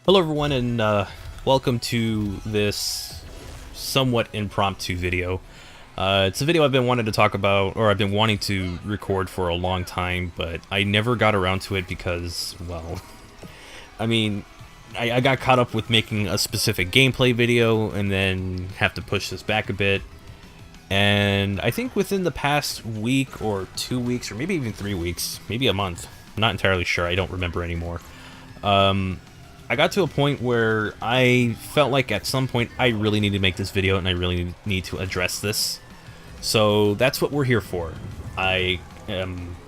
Hello everyone, and welcome to this somewhat impromptu video. It's a video I've been wanting to talk about, or I've been wanting to record for a long time, but I never got around to it because, well, I got caught up with making a specific gameplay video and then have to push this back a bit. And I think within the past week or 2 weeks, or maybe even 3 weeks, maybe a month, I'm not entirely sure, I don't remember anymore. I got to a point where I felt like at some point I really need to make this video and I really need to address this. So that's what we're here for. I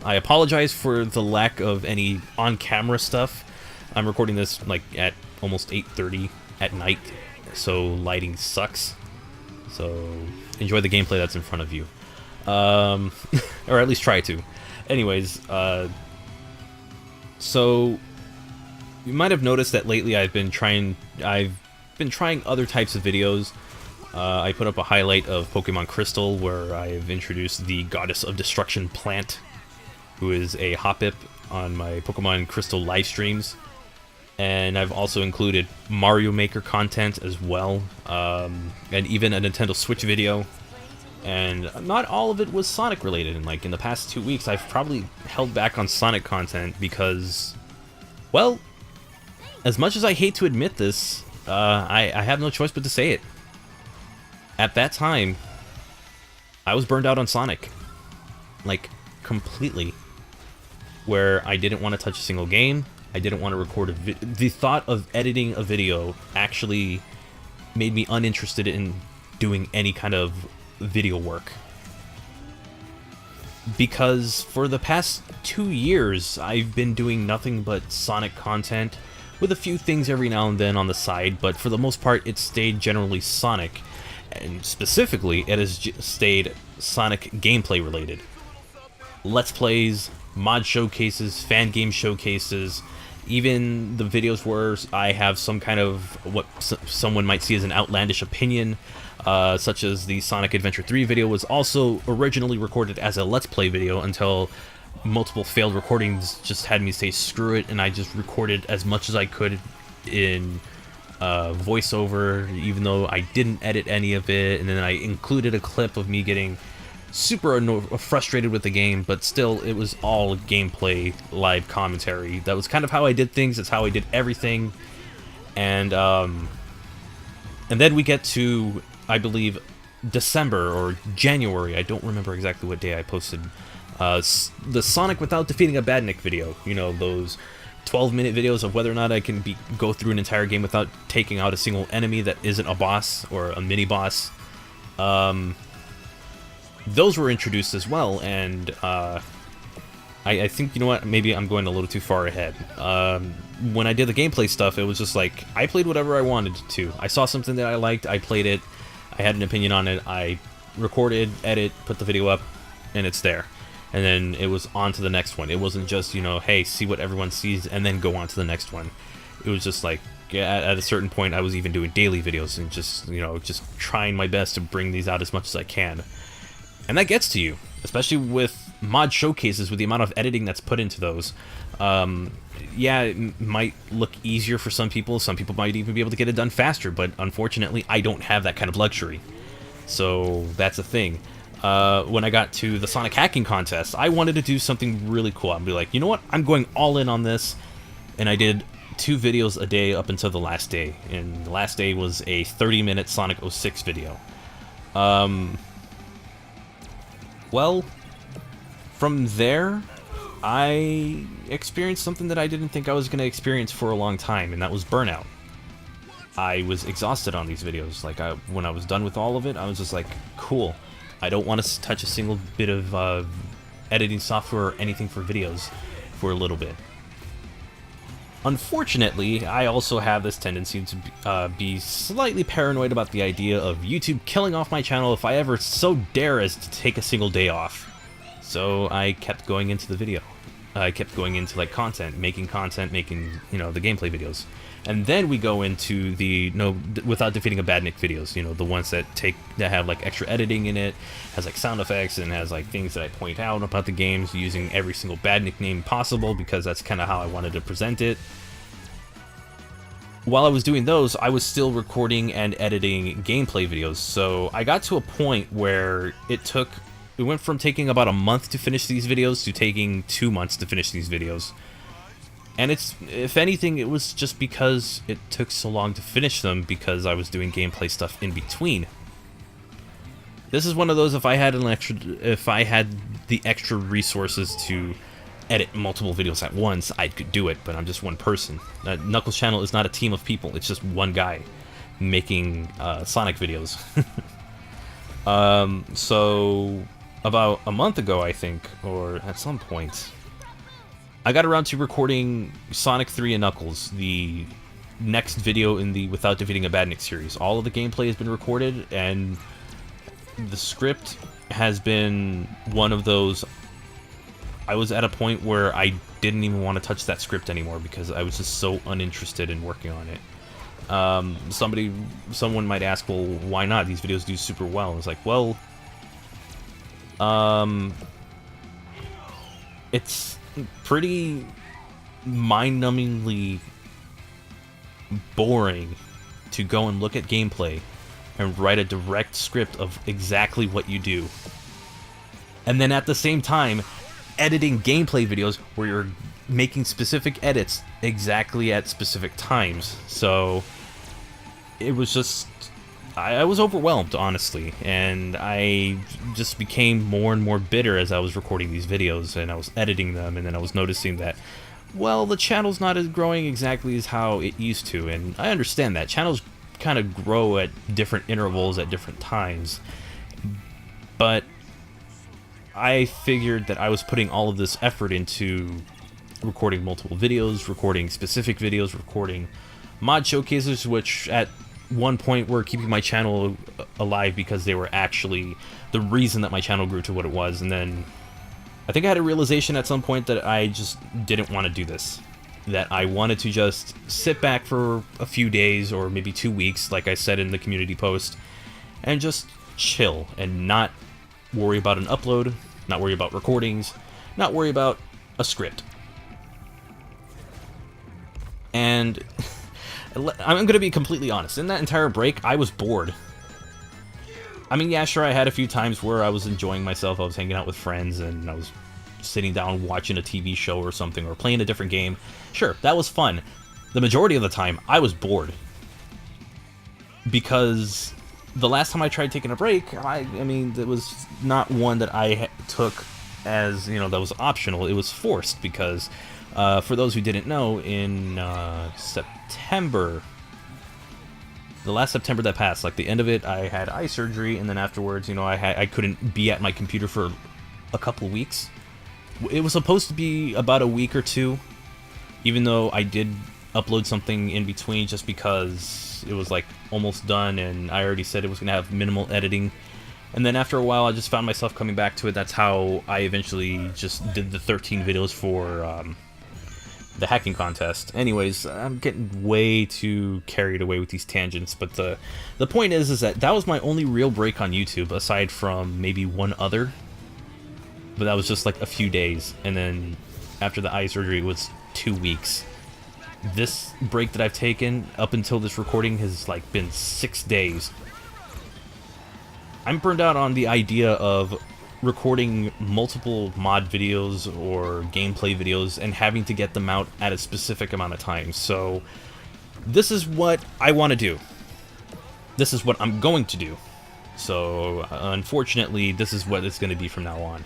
apologize for the lack of any on-camera stuff. I'm recording this like at almost 8:30 at night, so lighting sucks. So enjoy the gameplay that's in front of you. Or at least try to. Anyways, so you might have noticed that lately I've been trying other types of videos. I put up a highlight of Pokemon Crystal where I've introduced the Goddess of Destruction plant, who is a Hoppip, on my Pokemon Crystal live streams. And I've also included Mario Maker content as well, and even a Nintendo Switch video. And not all of it was Sonic related, and like in the past 2 weeks I've probably held back on Sonic content because, well, as much as I hate to admit this, I have no choice but to say it. At that time, I was burned out on Sonic. Like, completely. Where I didn't want to touch a single game, I didn't want to record the thought of editing a video actually made me uninterested in doing any kind of video work. Because for the past 2 years, I've been doing nothing but Sonic content, with a few things every now and then on the side, but for the most part it stayed generally Sonic, and specifically it has stayed Sonic gameplay related. Let's plays, mod showcases, fan game showcases, even the videos where I have some kind of what someone might see as an outlandish opinion, such as the Sonic Adventure 3 video was also originally recorded as a Let's Play video until multiple failed recordings just had me say screw it, and I just recorded as much as I could in voiceover, even though I didn't edit any of it, and then I included a clip of me getting super frustrated with the game, but still it was all gameplay live commentary. That was kind of how I did things. That's how I did everything. And then we get to, I believe, December or January, I don't remember exactly what day I posted the Sonic without defeating a Badnik video. You know, those 12-minute videos of whether or not I can go through an entire game without taking out a single enemy that isn't a boss or a mini-boss. Those were introduced as well, and I think, you know what, maybe I'm going a little too far ahead. When I did the gameplay stuff, it was just like, I played whatever I wanted to. I saw something that I liked, I played it, I had an opinion on it, I recorded, edit, put the video up, and it's there. And then it was on to the next one. It wasn't just, you know, hey, see what everyone sees and then go on to the next one. It was just like, at a certain point, I was even doing daily videos and just, you know, just trying my best to bring these out as much as I can. And that gets to you, especially with mod showcases, with the amount of editing that's put into those. Yeah, it might look easier for some people. Some people might even be able to get it done faster, but unfortunately, I don't have that kind of luxury. So that's a thing. When I got to the Sonic hacking contest, I wanted to do something really cool. I'd be like, you know what, I'm going all in on this. And I did 2 videos a day up until the last day. And the last day was a 30-minute Sonic 06 video. Well, from there, I experienced something that I didn't think I was going to experience for a long time, and that was burnout. I was exhausted on these videos. Like, when I was done with all of it, I was just like, cool. I don't want to touch a single bit of editing software or anything for videos for a little bit. Unfortunately, I also have this tendency to be slightly paranoid about the idea of YouTube killing off my channel if I ever so dare as to take a single day off. So I kept going into the video. I kept going into like making, you know, the gameplay videos. And then we go into the without defeating a Badnik videos, you know, the ones that have like extra editing in it, has like sound effects, and has like things that I point out about the games using every single Badnik name possible, because that's kind of how I wanted to present it. while I was doing those, I was still recording and editing gameplay videos. So I got to a point where it went from taking about a month to finish these videos to taking 2 months to finish these videos. And if anything, it was just because it took so long to finish them because I was doing gameplay stuff in between. This is one of those, if I had the extra resources to edit multiple videos at once, I could do it, but I'm just one person. Knuckles' channel is not a team of people, it's just one guy making Sonic videos. So about a month ago, I think, or at some point, I got around to recording Sonic 3 and Knuckles, the next video in the Without Defeating a Badnik series. All of the gameplay has been recorded, and the script has been one of those. I was at a point where I didn't even want to touch that script anymore because I was just so uninterested in working on it. Someone might ask, well, why not? These videos do super well. It's like, well, it's pretty mind-numbingly boring to go and look at gameplay and write a direct script of exactly what you do. And then at the same time, editing gameplay videos where you're making specific edits exactly at specific times. So it was just, I was overwhelmed, honestly, and I just became more and more bitter as I was recording these videos and I was editing them, and then I was noticing that, well, the channel's not as growing exactly as how it used to, and I understand that. Channels kind of grow at different intervals at different times, but I figured that I was putting all of this effort into recording multiple videos, recording specific videos, recording mod showcases, which at one point were keeping my channel alive because they were actually the reason that my channel grew to what it was. And then I think I had a realization at some point that I just didn't want to do this. That I wanted to just sit back for a few days or maybe 2 weeks, like I said in the community post, and just chill and not worry about an upload, not worry about recordings, not worry about a script. And I'm going to be completely honest, in that entire break, I was bored. I mean, yeah, sure, I had a few times where I was enjoying myself, I was hanging out with friends, and I was sitting down watching a TV show or something, or playing a different game. Sure, that was fun. The majority of the time, I was bored. Because the last time I tried taking a break, I mean, it was not one that I took as, you know, that was optional. It was forced because, for those who didn't know, in September, the last September that passed, like the end of it, I had eye surgery, and then afterwards, you know, I couldn't be at my computer for a couple weeks. It was supposed to be about a week or two, even though I did upload something in between just because it was like almost done and I already said it was going to have minimal editing. And then after a while I just found myself coming back to it. That's how I eventually just did the 13 videos for the hacking contest. Anyways, I'm getting way too carried away with these tangents, but the point is that was my only real break on YouTube, aside from maybe one other. But that was just like a few days, and then after the eye surgery it was 2 weeks. This break that I've taken up until this recording has like been 6 days. I'm burned out on the idea of recording multiple mod videos or gameplay videos and having to get them out at a specific amount of time. So this is what I want to do. This is what I'm going to do. So unfortunately, this is what it's going to be from now on.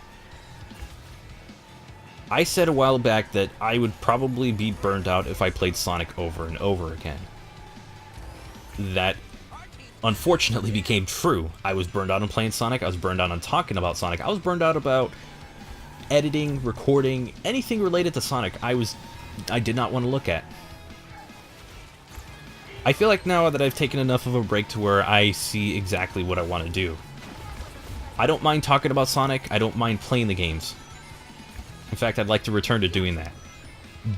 I said a while back that I would probably be burned out if I played Sonic over and over again. That unfortunately became true. I was burned out on playing Sonic, I was burned out on talking about Sonic, I was burned out about editing, recording, anything related to Sonic I did not want to look at. I feel like now that I've taken enough of a break to where I see exactly what I want to do. I don't mind talking about Sonic, I don't mind playing the games. In fact, I'd like to return to doing that.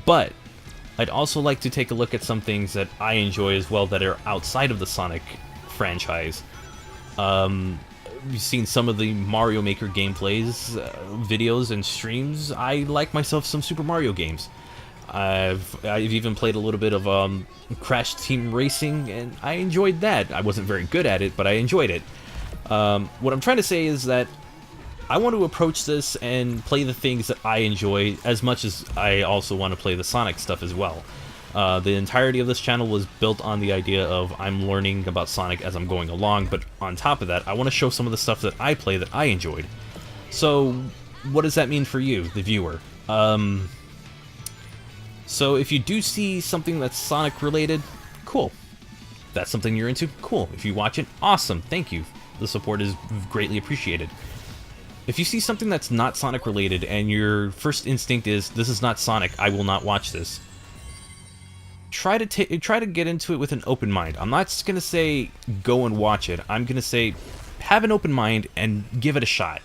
But I'd also like to take a look at some things that I enjoy as well that are outside of the Sonic franchise. You've seen some of the Mario Maker gameplays, videos, and streams. I like myself some Super Mario games. I've even played a little bit of Crash Team Racing, and I enjoyed that. I wasn't very good at it, but I enjoyed it. What I'm trying to say is that I want to approach this and play the things that I enjoy as much as I also want to play the Sonic stuff as well. The entirety of this channel was built on the idea of I'm learning about Sonic as I'm going along, but on top of that, I want to show some of the stuff that I play that I enjoyed. So, what does that mean for you, the viewer? So if you do see something that's Sonic related, cool. If that's something you're into, cool. If you watch it, awesome, thank you. The support is greatly appreciated. If you see something that's not Sonic related and your first instinct is, this is not Sonic, I will not watch this, try to get into it with an open mind. I'm not just gonna say go and watch it. I'm gonna say have an open mind and give it a shot.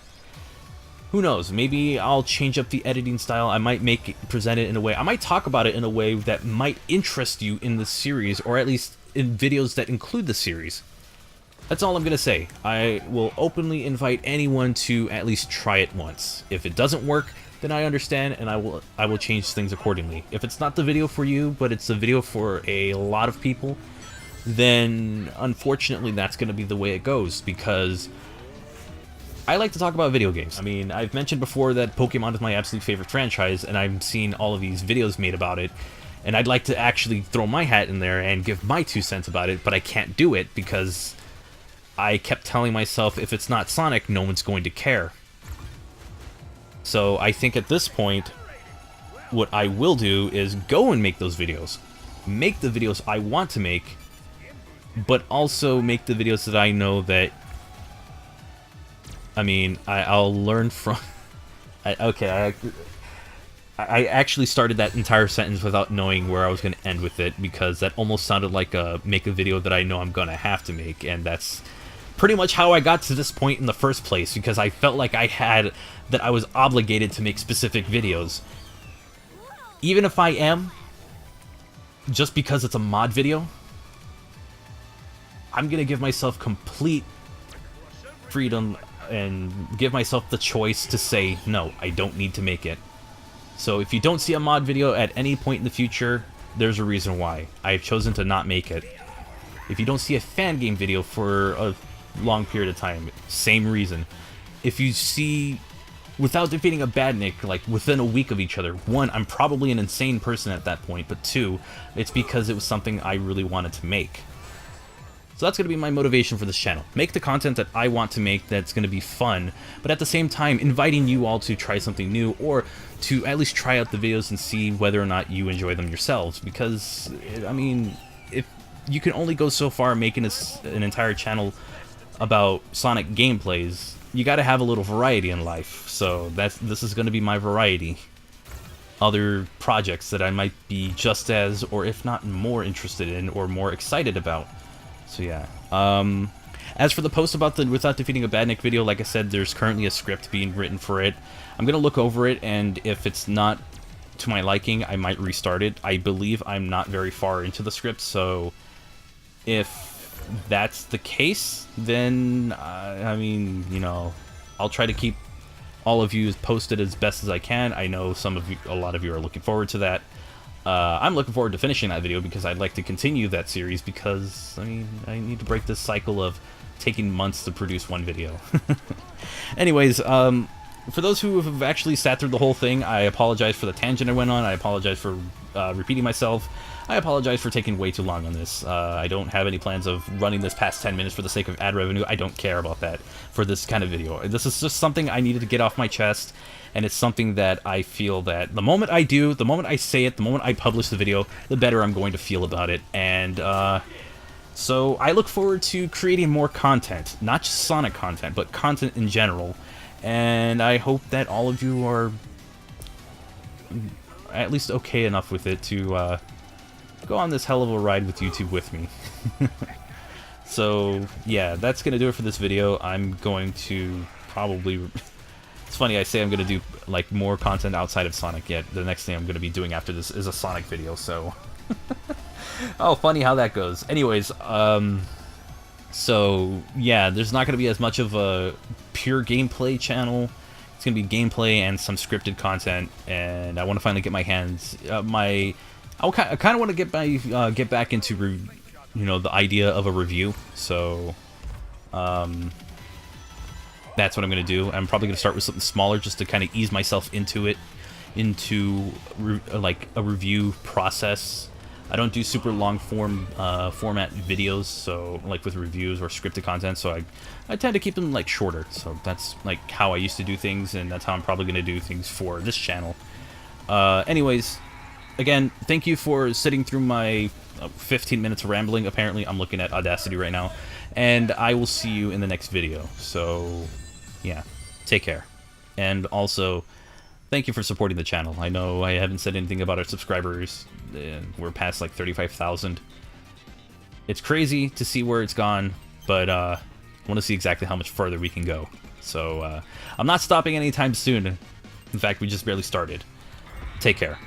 Who knows? Maybe I'll change up the editing style. I might present it in a way. I might talk about it in a way that might interest you in the series, or at least in videos that include the series. That's all I'm gonna say. I will openly invite anyone to at least try it once. If it doesn't work, then I understand, and I will change things accordingly. If it's not the video for you, but it's a video for a lot of people, then unfortunately that's gonna be the way it goes, because I like to talk about video games. I mean, I've mentioned before that Pokemon is my absolute favorite franchise, and I've seen all of these videos made about it, and I'd like to actually throw my hat in there and give my 2 cents about it, but I can't do it because I kept telling myself if it's not Sonic, no one's going to care. So I think at this point, what I will do is go and make those videos. Make the videos I want to make, but also make the videos that I know that, I mean, I'll learn from... I actually started that entire sentence without knowing where I was going to end with it, because that almost sounded like make a video that I know I'm going to have to make, and that's pretty much how I got to this point in the first place, because I felt like I was obligated to make specific videos. Even if I am, just because it's a mod video, I'm going to give myself complete freedom and give myself the choice to say, no, I don't need to make it. So if you don't see a mod video at any point in the future, there's a reason why. I've chosen to not make it. If you don't see a fan game video for a long period of time, same reason. If you see Without Defeating a Badnik, like, within a week of each other, 1, I'm probably an insane person at that point, but 2, it's because it was something I really wanted to make. So that's going to be my motivation for this channel. Make the content that I want to make that's going to be fun, but at the same time, inviting you all to try something new, or to at least try out the videos and see whether or not you enjoy them yourselves. Because, I mean, if you can only go so far making an entire channel about Sonic gameplays, you got to have a little variety in life. So this is going to be my variety. Other projects that I might be just as, or if not more interested in, or more excited about. So yeah. As for the post about the Without Defeating a Badnik video, like I said, there's currently a script being written for it. I'm going to look over it, and if it's not to my liking, I might restart it. I believe I'm not very far into the script, so if that's the case, then, I mean, you know, I'll try to keep all of you posted as best as I can. I know a lot of you are looking forward to that. I'm looking forward to finishing that video because I'd like to continue that series because, I mean, I need to break this cycle of taking months to produce one video. Anyways, for those who have actually sat through the whole thing, I apologize for the tangent I went on. I apologize for repeating myself. I apologize for taking way too long on this. I don't have any plans of running this past 10 minutes for the sake of ad revenue. I don't care about that for this kind of video. This is just something I needed to get off my chest, and it's something that I feel that the moment I do, the moment I say it, the moment I publish the video, the better I'm going to feel about it. And so I look forward to creating more content, not just Sonic content, but content in general. And I hope that all of you are at least okay enough with it to go on this hell of a ride with YouTube with me. So yeah, that's gonna do it for this video. I'm going to probably... It's funny, I say I'm gonna do like more content outside of Sonic, yet the next thing I'm gonna be doing after this is a Sonic video, so... Oh, funny how that goes. Anyways, so yeah, there's not gonna be as much of a pure gameplay channel It's gonna be gameplay and some scripted content, and I want to finally get my hands I kind of want to get back into the idea of a review. So that's what I'm gonna do. I'm probably gonna start with something smaller just to kind of ease myself into like a review process. I don't do super long format videos, so like with reviews or scripted content, so I tend to keep them like shorter. So that's like how I used to do things, and that's how I'm probably going to do things for this channel. Anyways, again, thank you for sitting through my 15 minutes of rambling. Apparently, I'm looking at Audacity right now, and I will see you in the next video. So, yeah, take care. And also, thank you for supporting the channel. I know I haven't said anything about our subscribers. We're past like 35,000. It's crazy to see where it's gone, but I want to see exactly how much further we can go. So I'm not stopping anytime soon. In fact, we just barely started. Take care.